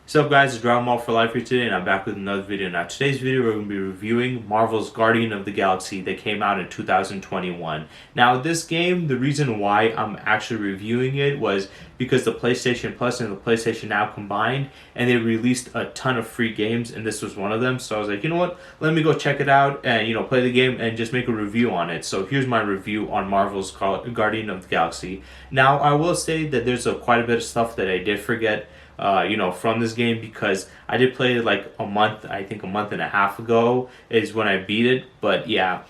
What's up guys, it's Dragon Ball for Life here today and I'm back with another video. Now today's video we're going to be reviewing Marvel's Guardian of the Galaxy that came out in 2021. Now this game, the reason why I'm actually reviewing it was because the PlayStation Plus and the PlayStation Now combined and they released a ton of free games and this was one of them. So I was like, you know what, let me go check it out and play the game and just make a review on it. So here's my review on Marvel's Guardian of the Galaxy. Now I will say that there's quite a bit of stuff that I did forget from this game because I did play it like I think a month and a half ago is when I beat it. But yeah,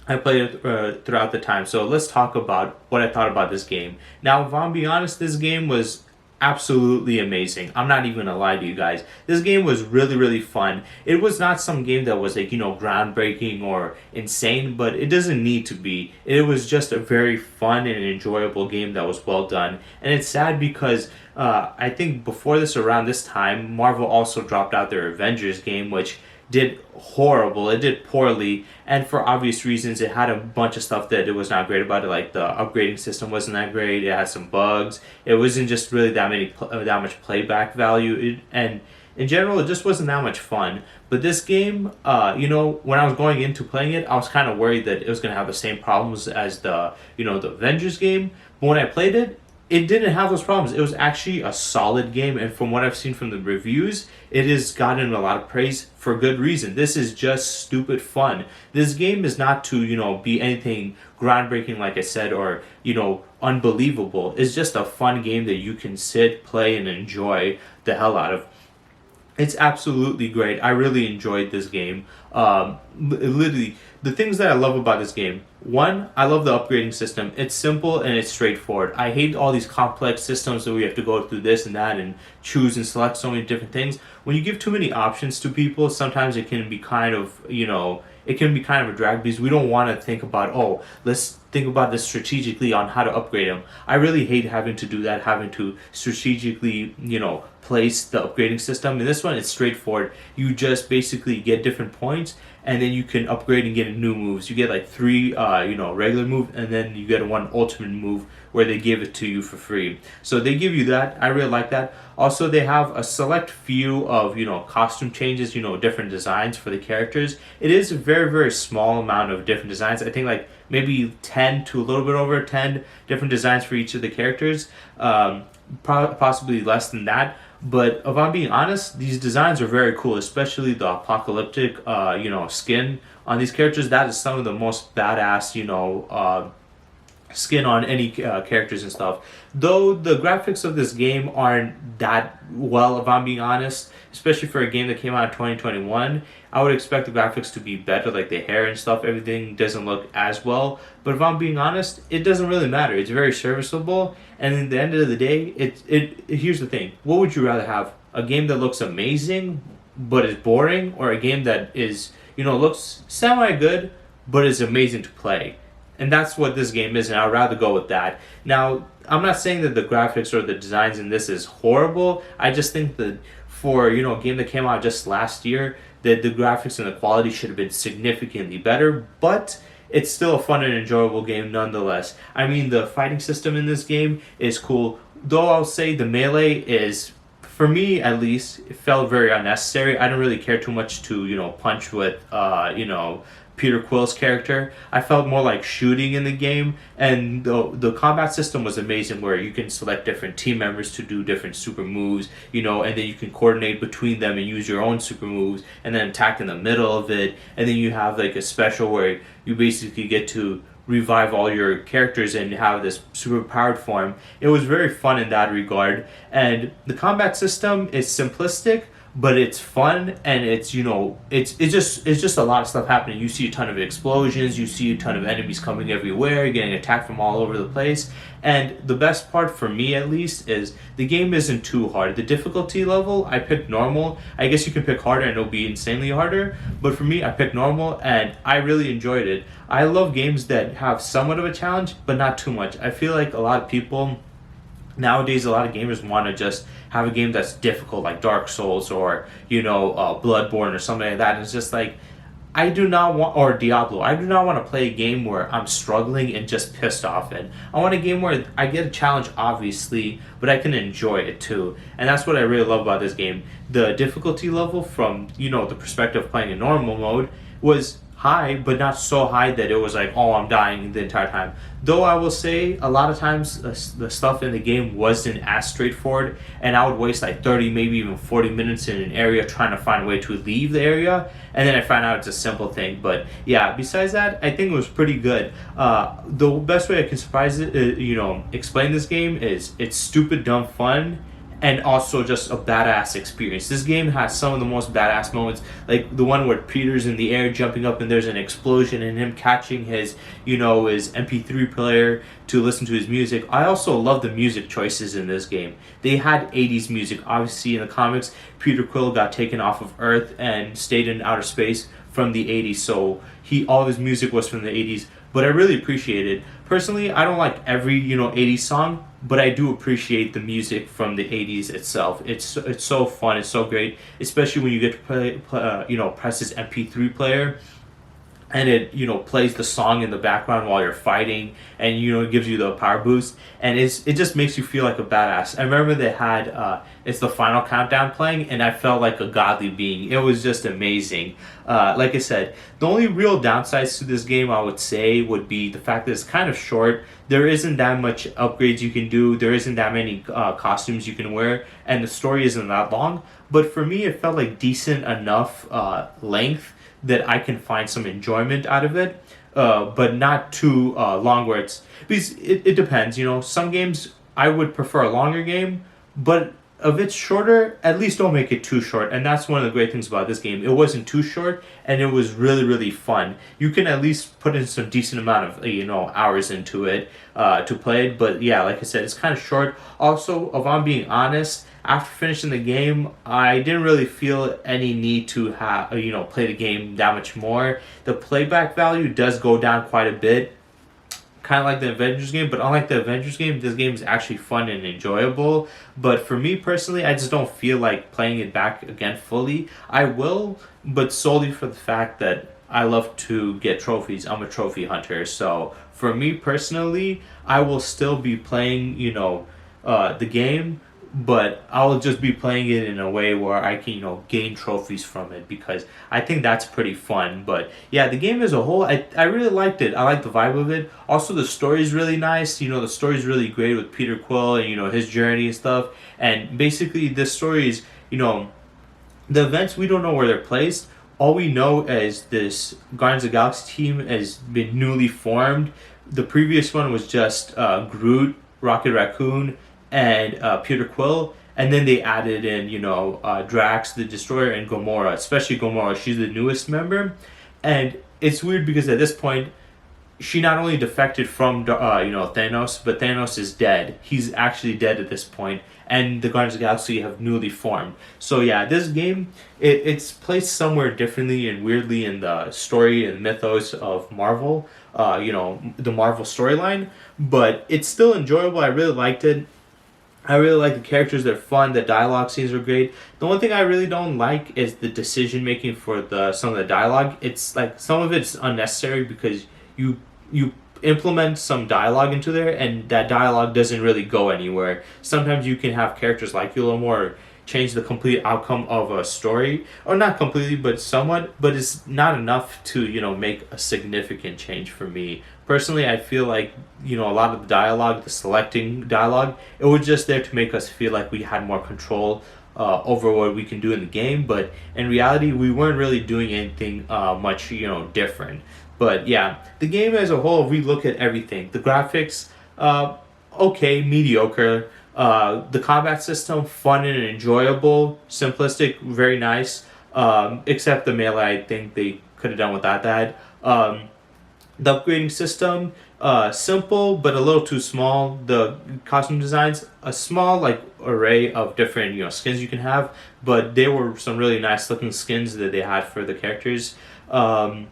I played it throughout the time. So let's talk about what I thought about this game. Now, if I'm being honest, this game was absolutely amazing. I'm not even gonna lie to you guys. This game was really, really fun. It was not some game that was like, groundbreaking or insane, but it doesn't need to be. It was just a very fun and enjoyable game that was well done. And it's sad because I think before this, around this time, Marvel also dropped out their Avengers game, which did horrible. It did poorly, and for obvious reasons. It had a bunch of stuff that it was not great about it, like the upgrading system wasn't that great. It had some bugs. It wasn't just really that much playback value, and in general, it just wasn't that much fun. But this game, when I was going into playing it, I was kind of worried that it was going to have the same problems as the Avengers game. But when I played it, it didn't have those problems. It was actually a solid game, and from what I've seen from the reviews, it has gotten a lot of praise for good reason. This is just stupid fun. This game is not to, be anything groundbreaking, like I said, or, unbelievable. It's just a fun game that you can sit, play, and enjoy the hell out of. It's absolutely great. I really enjoyed this game. Literally, the things that I love about this game. One, I love the upgrading system. It's simple and it's straightforward. I hate all these complex systems that we have to go through this and that and choose and select so many different things. When you give too many options to people, sometimes it can be kind of, a drag because we don't want to think about, let's think about this strategically on how to upgrade them. I really hate having to do that, having to strategically, place the upgrading system. In this one, it's straightforward. You just basically get different points and then you can upgrade and get new moves. You get like three, regular move, and then you get one ultimate move where they give it to you for free. So they give you that. I really like that. Also, they have a select few of, costume changes, different designs for the characters. It is a very, very small amount of different designs. I think like maybe 10 to a little bit over 10 different designs for each of the characters. Possibly less than that. But if I'm being honest, these designs are very cool, especially the apocalyptic, skin on these characters. That is some of the most badass, skin on any characters and stuff. Though the graphics of this game aren't that well, if I'm being honest, especially for a game that came out in 2021, I would expect the graphics to be better, like the hair and stuff. Everything doesn't look as well. But if I'm being honest, it doesn't really matter. It's very serviceable. And at the end of the day, here's the thing. What would you rather have? A game that looks amazing but is boring, or a game that is, looks semi good but is amazing to play? And that's what this game is, and I'd rather go with that. Now, I'm not saying that the graphics or the designs in this is horrible. I just think that for, a game that came out just last year, that the graphics and the quality should have been significantly better, but it's still a fun and enjoyable game nonetheless. I mean, the fighting system in this game is cool, though I'll say the melee is, for me at least, it felt very unnecessary. I don't really care too much to, punch with, Peter Quill's character. I felt more like shooting in the game, and the combat system was amazing, where you can select different team members to do different super moves, and then you can coordinate between them and use your own super moves, and then attack in the middle of it, and then you have like a special where you basically get to revive all your characters and have this super powered form. It was very fun in that regard, and the combat system is simplistic, but it's fun, and it's just a lot of stuff happening. You see a ton of explosions, you see a ton of enemies coming everywhere, you're getting attacked from all over the place. And the best part for me at least is the game isn't too hard. The difficulty level, I picked normal. I guess you can pick harder and it'll be insanely harder, but for me I picked normal and I really enjoyed it. I love games that have somewhat of a challenge but not too much. I feel like a lot of people nowadays, a lot of gamers want to just have a game that's difficult, like Dark Souls or Bloodborne or something like that. And it's just like, I do not want, or Diablo, I do not want to play a game where I'm struggling and just pissed off in. I want a game where I get a challenge, obviously, but I can enjoy it too. And that's what I really love about this game. The difficulty level from, the perspective of playing in normal mode was high, but not so high that it was like, oh, I'm dying the entire time. Though I will say, a lot of times the stuff in the game wasn't as straightforward, and I would waste like 30, maybe even 40 minutes in an area trying to find a way to leave the area, and then I find out it's a simple thing. But yeah, besides that, I think it was pretty good. The best way I can explain this game is it's stupid, dumb fun, and also just a badass experience. This game has some of the most badass moments, like the one where Peter's in the air jumping up and there's an explosion and him catching his MP3 player to listen to his music. I also love the music choices in this game. They had 80s music. Obviously in the comics, Peter Quill got taken off of Earth and stayed in outer space from the 80s, so all of his music was from the 80s, but I really appreciate it. Personally, I don't like every 80s song, but I do appreciate the music from the 80s itself. It's so fun, it's so great, especially when you get to press this MP3 player and it plays the song in the background while you're fighting, and it gives you the power boost, and it just makes you feel like a badass. I remember they had it's the final countdown playing, and I felt like a godly being. It was just amazing. Like I said, the only real downsides to this game I would say would be the fact that it's kind of short. There isn't that much upgrades you can do, there isn't that many costumes you can wear, and the story isn't that long. But for me, it felt like decent enough length that I can find some enjoyment out of it, but not too long where because it depends. Some games I would prefer a longer game, but if it's shorter, at least don't make it too short. And that's one of the great things about this game. It wasn't too short, and it was really, really fun. You can at least put in some decent amount of hours into it to play it. But yeah, like I said, it's kind of short. Also, if I'm being honest, after finishing the game, I didn't really feel any need to have play the game that much more. The playback value does go down quite a bit, kind of like the Avengers game, but unlike the Avengers game, this game is actually fun and enjoyable. But for me personally, I just don't feel like playing it back again fully. I will, but solely for the fact that I love to get trophies. I'm a trophy hunter, so for me personally, I will still be playing the game, but I'll just be playing it in a way where I can, gain trophies from it, because I think that's pretty fun. But yeah, the game as a whole, I really liked it. I like the vibe of it. Also, the story is really nice. The story is really great with Peter Quill and, his journey and stuff. And basically, this story is, the events, we don't know where they're placed. All we know is this Guardians of the Galaxy team has been newly formed. The previous one was just Groot, Rocket Raccoon, and Peter Quill, and then they added in Drax the Destroyer and Gamora. Especially Gamora, she's the newest member, and it's weird because at this point she not only defected from Thanos, but Thanos is dead. He's actually dead at this point, and the Guardians of the Galaxy have newly formed. So yeah, this game it's placed somewhere differently and weirdly in the story and mythos of Marvel. The Marvel storyline, but it's still enjoyable. I really liked it. I really like the characters, they're fun, the dialogue scenes are great. The only thing I really don't like is the decision making for some of the dialogue. It's like some of it's unnecessary because you implement some dialogue into there and that dialogue doesn't really go anywhere. Sometimes you can have characters like Yulomor change the complete outcome of a story, or not completely but somewhat, but it's not enough to make a significant change for me personally. I feel like a lot of the dialogue, the selecting dialogue, it was just there to make us feel like we had more control over what we can do in the game, but in reality we weren't really doing anything much different. But yeah, the game as a whole, we look at everything, the graphics, okay, mediocre. The combat system, fun and enjoyable, simplistic, very nice. Except the melee, I think they could have done without that. The upgrading system, simple but a little too small. The costume designs, a small array of different skins you can have, but there were some really nice looking skins that they had for the characters. And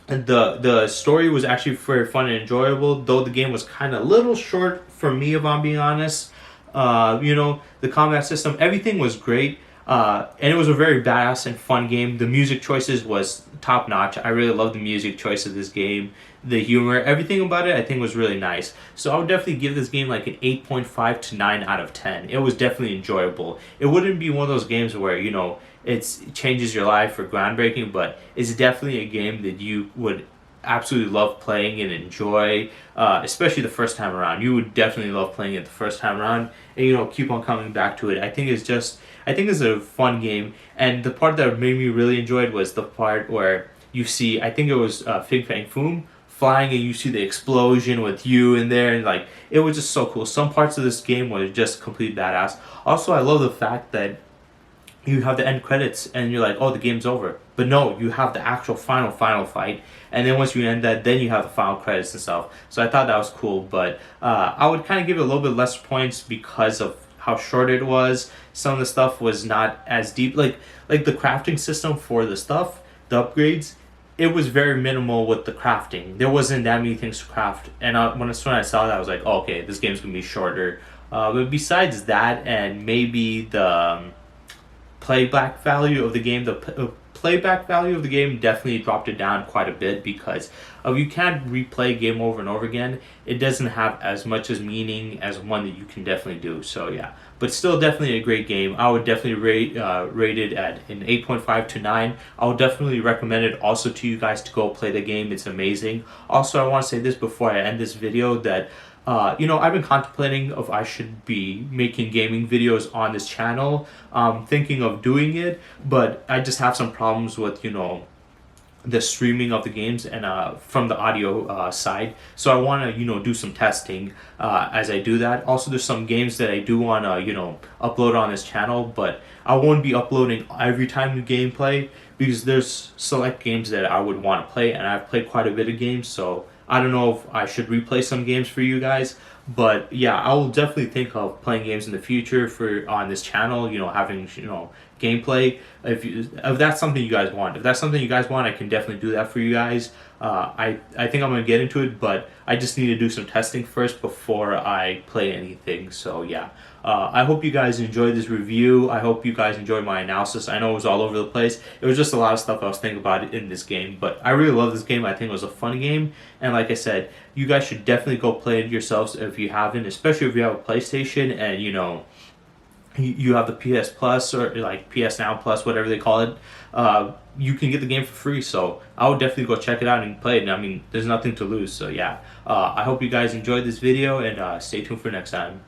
the story was actually very fun and enjoyable, though the game was kind of a little short for me, if I'm being honest. The combat system, everything was great. And it was a very badass and fun game. The music choices was top notch. I really love the music choice of this game. The humor, everything about it, I think was really nice. So I would definitely give this game like an 8.5 to 9 out of 10. It was definitely enjoyable. It wouldn't be one of those games where, it changes your life or groundbreaking, but it's definitely a game that you would absolutely love playing and enjoy, especially the first time around. You would definitely love playing it the first time around, and keep on coming back to it. I think it's a fun game, and the part that made me really enjoy it was the part where you see, I think it was Fig Fang Foom flying, and you see the explosion with you in there, and like it was just so cool. Some parts of this game were just complete badass. Also, I love the fact that you have the end credits and you're like, oh, the game's over. But no, you have the actual final fight, and then once you end that, then you have the final credits and stuff. So I thought that was cool, but I would kind of give it a little bit less points because of how short it was. Some of the stuff was not as deep, like the crafting system for the stuff, the upgrades. It was very minimal with the crafting. There wasn't that many things to craft, and when I saw that, I was like, oh, okay, this game's gonna be shorter. But besides that, and maybe the playback value of the game, playback value of the game definitely dropped it down quite a bit because you can't replay a game over and over again. It doesn't have as much as meaning as one that you can definitely do. So yeah, but still definitely a great game. I would definitely rate it at an 8.5 to 9. I would definitely recommend it also to you guys to go play the game. It's amazing. Also, I want to say this before I end this video that I've been contemplating if I should be making gaming videos on this channel. Thinking of doing it, but I just have some problems with, the streaming of the games and from the audio side. So I want to, do some testing as I do that. Also, there's some games that I do want to, upload on this channel, but I won't be uploading every time the gameplay because there's select games that I would want to play, and I've played quite a bit of games, so I don't know if I should replay some games for you guys, but yeah, I will definitely think of playing games in the future for on this channel. Having gameplay. If that's something you guys want, I can definitely do that for you guys. I think I'm gonna get into it, but I just need to do some testing first before I play anything. So yeah. I hope you guys enjoyed this review. I hope you guys enjoyed my analysis. I know it was all over the place. It was just a lot of stuff I was thinking about in this game, but I really love this game. I think it was a fun game, and like I said, you guys should definitely go play it yourselves if you haven't, especially if you have a PlayStation and you have the PS Plus or like PS Now Plus, whatever they call it. You can get the game for free, so I would definitely go check it out and play it. And I mean, there's nothing to lose, so yeah. I hope you guys enjoyed this video, and stay tuned for next time.